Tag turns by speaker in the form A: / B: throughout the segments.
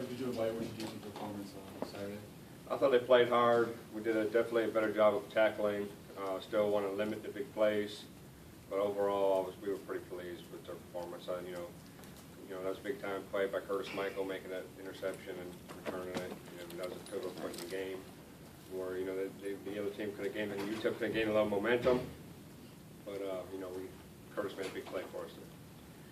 A: did you evaluate your team's performance on Saturday?
B: I thought they played hard. We did definitely a better job of tackling. Still want to limit the big plays, but overall, we were pretty pleased with their performance. You know, that was a big time play by Curtis Michael making that interception and returning it. You know, that was a pivotal point in the game where the other team could have gained, and UTEP could have gained a little momentum, but Curtis made a big play for us.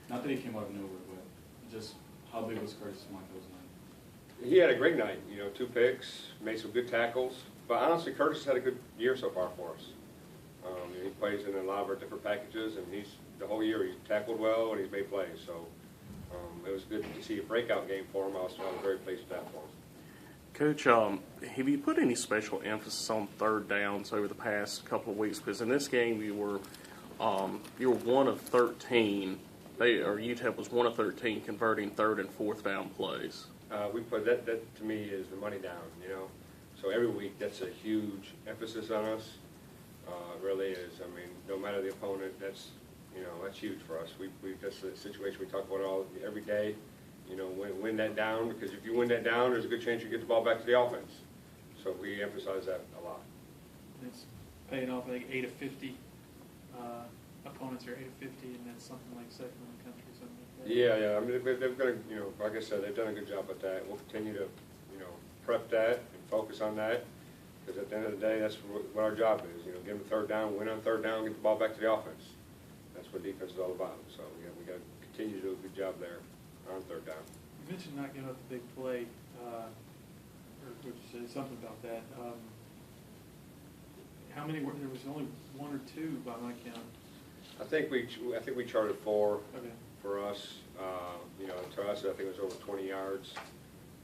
A: Not that he came out of nowhere, but just how big was Curtis Michael's night?
B: He had a great night. 2 picks, made some good tackles. But honestly, Curtis has had a good year so far for us. He plays in a lot of our different packages, and the whole year he's tackled well and he's made plays. So it was good to see a breakout game for him. I was very pleased with that for him.
C: Coach, have you put any special emphasis on third downs over the past couple of weeks? Because in this game you were 1 of 13. UTEP was 1 of 13 converting third and fourth down plays.
B: We put that to me is the money down. So every week that's a huge emphasis on us. It really is. I mean, no matter the opponent, that's huge for us. That's the situation we talk about every day. Win that down, because if you win that down, there's a good chance you get the ball back to the offense. So we emphasize that a lot.
D: It's paying off. I think 8 of 50 opponents are 8 of 50, and that's something like second in the country. Something like that.
B: Yeah. I mean, they've one like I said, they've done a good job at that. We'll continue to prep that and focus on that, because at the end of the day, that's what our job is. Get them third down, win on third down, get the ball back to the offense. That's what defense is all about. So we got to continue to do a good job there on third down.
D: You mentioned not giving up a big play, or would you say something about that? How many were there? Was only 1 or 2 by my count.
B: I think we charted 4
D: Okay.
B: for us. To us, I think it was over 20 yards.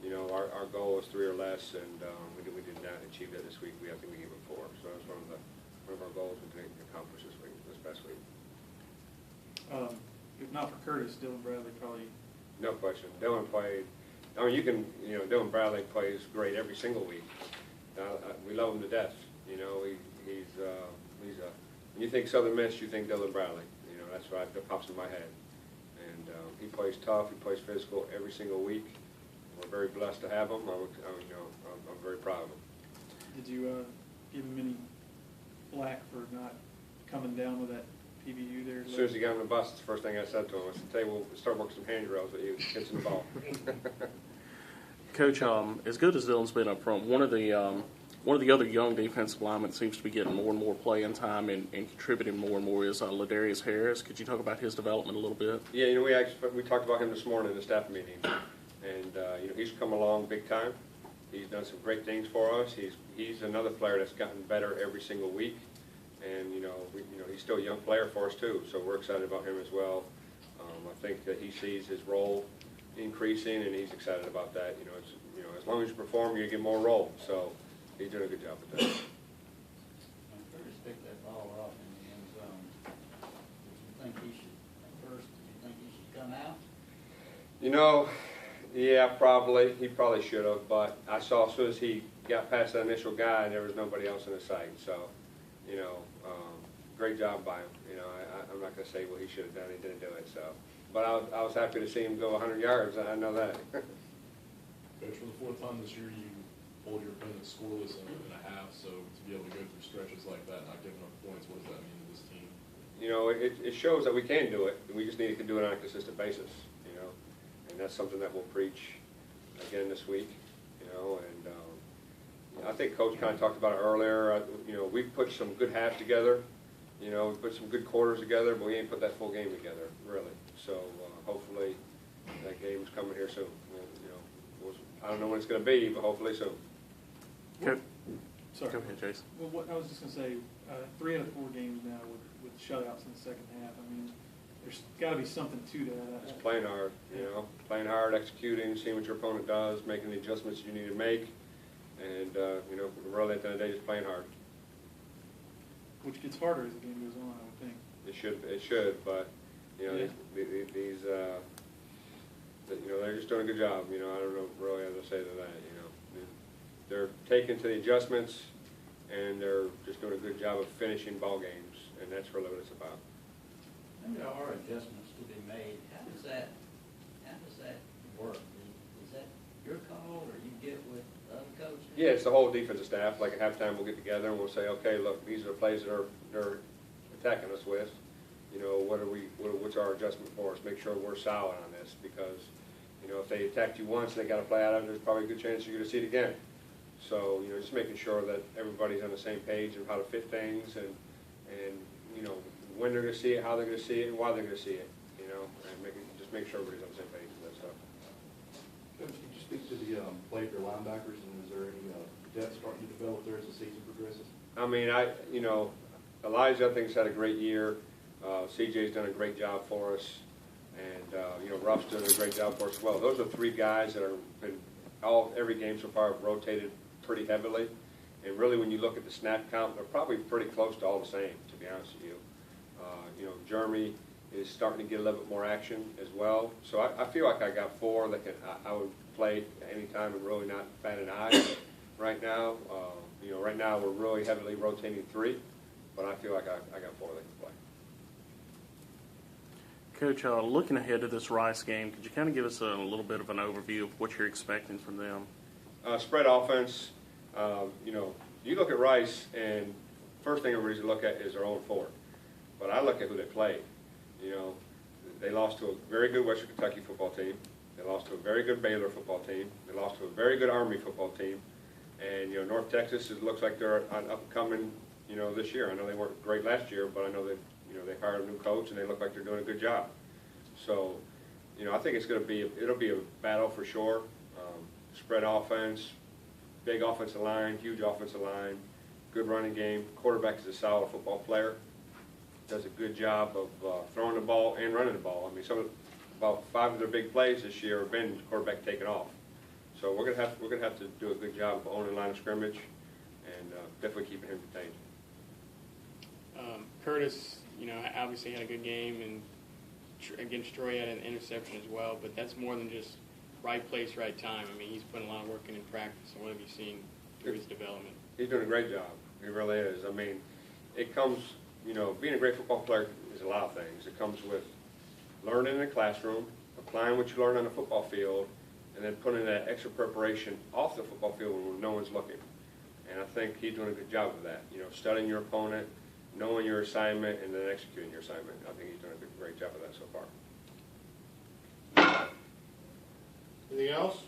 B: Our goal was 3 or less, and we did not achieve that this week. I think we gave it 4. So that's one of our goals we didn't accomplish this past week.
D: If not for Curtis, Dylan Bradley probably.
B: No question. Dylan played. I mean, Dylan Bradley plays great every single week. We love him to death. He's when you think Southern Miss, you think Dylan Bradley. That's that pops in my head. And he plays tough. He plays physical every single week. We're very blessed to have him. I'm very proud of him.
D: Did you give him any flack for not coming down with that PBU there?
B: As soon as he got on the bus, it's the first thing I said to him. I said, we'll start working some hand drills with you, catching the ball.
C: Coach, as good as Dylan's been up front, one of the other young defensive linemen seems to be getting more and more playing time and contributing more and more is Ladarius Harris. Could you talk about his development a little bit?
B: Yeah, we talked about him this morning in the staff meeting, and he's come along big time. He's done some great things for us. He's another player that's gotten better every single week, and he's still a young player for us too. So we're excited about him as well. I think that he sees his role increasing, and he's excited about that. As long as you perform, you get more role. So he's doing a good job with that.
E: When Curtis picked that ball off in the end zone, did you think he should come out?
B: Yeah, probably. He probably should have, but I saw as soon as he got past that initial guy, there was nobody else in the sight. So, great job by him. I'm not going to say what he should have done. He didn't do it. So, but I was happy to see him go 100 yards. I know that.
F: Coach, for the 4th time this year, you hold your opponent scoreless in a half. So to be able to go through stretches like that, not giving up points, what does that mean to this team?
B: It shows that we can do it. We just need to do it on a consistent basis. And that's something that we'll preach again this week. And I think Coach kind of talked about it earlier. We put some good halves together. We put some good quarters together, but we ain't put that full game together, really. So hopefully that game's coming here soon. I don't know when it's going to be, but hopefully soon.
C: Coach.
D: Sorry.
C: Go ahead, Jason.
D: Well, I was just going to say, 3 out of 4 games now with shutouts in the second half. I mean, there's got to be something to that.
B: Just playing hard, playing hard, executing, seeing what your opponent does, making the adjustments you need to make, and really at the end of the day, just playing hard.
D: Which gets harder as the game goes on, I would think.
B: It should, but these they're just doing a good job. I don't know really how to say to that. They're taking to the adjustments, and they're just doing a good job of finishing ball games, and that's really what it's about.
E: When there are adjustments to be made, how does that work? Is that your
B: Yeah, it's the whole defensive staff. Like at halftime, we'll get together and we'll say, okay, look, these are the plays that they're attacking us with. You know, what's our adjustment for us? Make sure we're solid on this, because, you know, if they attacked you once and they got to play out of it, there's probably a good chance you're going to see it again. So, you know, just making sure that everybody's on the same page of how to fit things and you know, when they're going to see it, how they're going to see it, and why they're going to see it, you know, and just make sure everybody's on the same page with that stuff.
F: Coach, could you speak to the play for linebackers, and is there any depth starting to develop there as the season progresses?
B: I mean, you know, Elijah, I think, has had a great year. CJ's done a great job for us, and you know, Ruff's done a great job for us as well. Those are three guys that have been every game so far have rotated pretty heavily, and really, when you look at the snap count, they're probably pretty close to all the same, to be honest with you. You know, Jeremy is starting to get a little bit more action as well, so I feel like I got four that I would play anytime and really not bat an eye right now. You know, right now we're really heavily rotating three, but I feel like I got four that can play.
C: Coach, looking ahead to this Rice game, could you kind of give us a little bit of an overview of what you're expecting from them?
B: Spread offense. You know, you look at Rice, and first thing everybody's look at is their own forward. But I look at who they played. You know, they lost to a very good Western Kentucky football team. They lost to a very good Baylor football team. They lost to a very good Army football team. And, you know, North Texas, it looks like they're up and coming, you know, this year. I know they weren't great last year, but I know that, you know, they hired a new coach, and they look like they're doing a good job. So, you know, I think it'll be a battle for sure. Spread offense, big offensive line, huge offensive line, good running game. Quarterback is a solid football player. Does a good job of throwing the ball and running the ball. I mean, about 5 of their big plays this year have been quarterback taking off. So we're gonna have to do a good job of owning line of scrimmage and definitely keeping him contained.
G: Curtis, you know, obviously had a good game, and against Troy had an interception as well. But that's more than just right place, right time. I mean, he's putting a lot of work in practice. And what have you seen through his development?
B: He's doing a great job. He really is. I mean, it comes, you know, being a great football player is a lot of things. It comes with learning in the classroom, applying what you learn on the football field, and then putting that extra preparation off the football field when no one's looking. And I think he's doing a good job of that. You know, studying your opponent, knowing your assignment, and then executing your assignment. I think he's done a great job of that so far.
H: Anything else?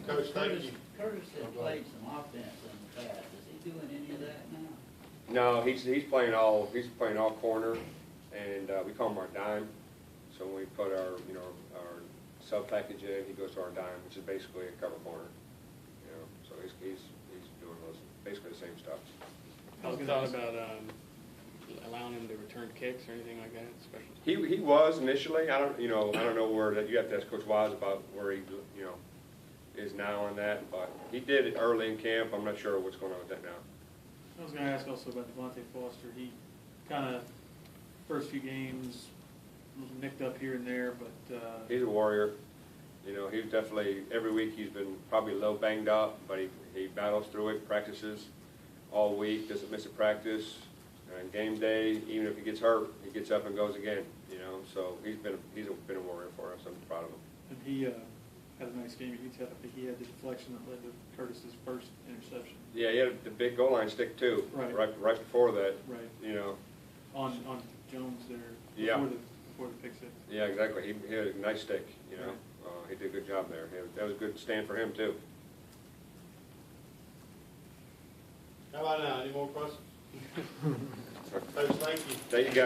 H: Coach, thank you.
E: Curtis had played some offense in the past. Is he doing any of that now?
B: No, he's playing all corner, and we call him our dime. So when we put our sub package in, he goes to our dime, which is basically a cover corner. You know, so he's doing basically the same stuff.
G: Have you thought about allowing him to return kicks or anything like that? Special.
B: He was initially. I don't know where that. You have to ask Coach Wise about where he is now on that. But he did it early in camp. I'm not sure what's going on with that now.
D: I was going to ask also about Devontae Foster. He kind of first few games was nicked up here and there, but
B: he's a warrior. You know, he's definitely every week he's been probably a little banged up, but he battles through it, practices all week, doesn't miss a practice. And game day, even if he gets hurt, he gets up and goes again. You know, so he's been a warrior for us. I'm proud of him.
D: And he had a nice game. He had the deflection that led to Curtis's first interception.
B: Yeah, he had the big goal line stick too.
D: Right
B: before that.
D: Right.
B: You know.
D: On Jones there.
B: Yeah.
D: Before the pick six.
B: Yeah, exactly. He had a nice stick. You know, he did a good job there. That was a good stand for him too.
H: How about now? Any more questions? Coach, thank you.
B: Thank you, guys.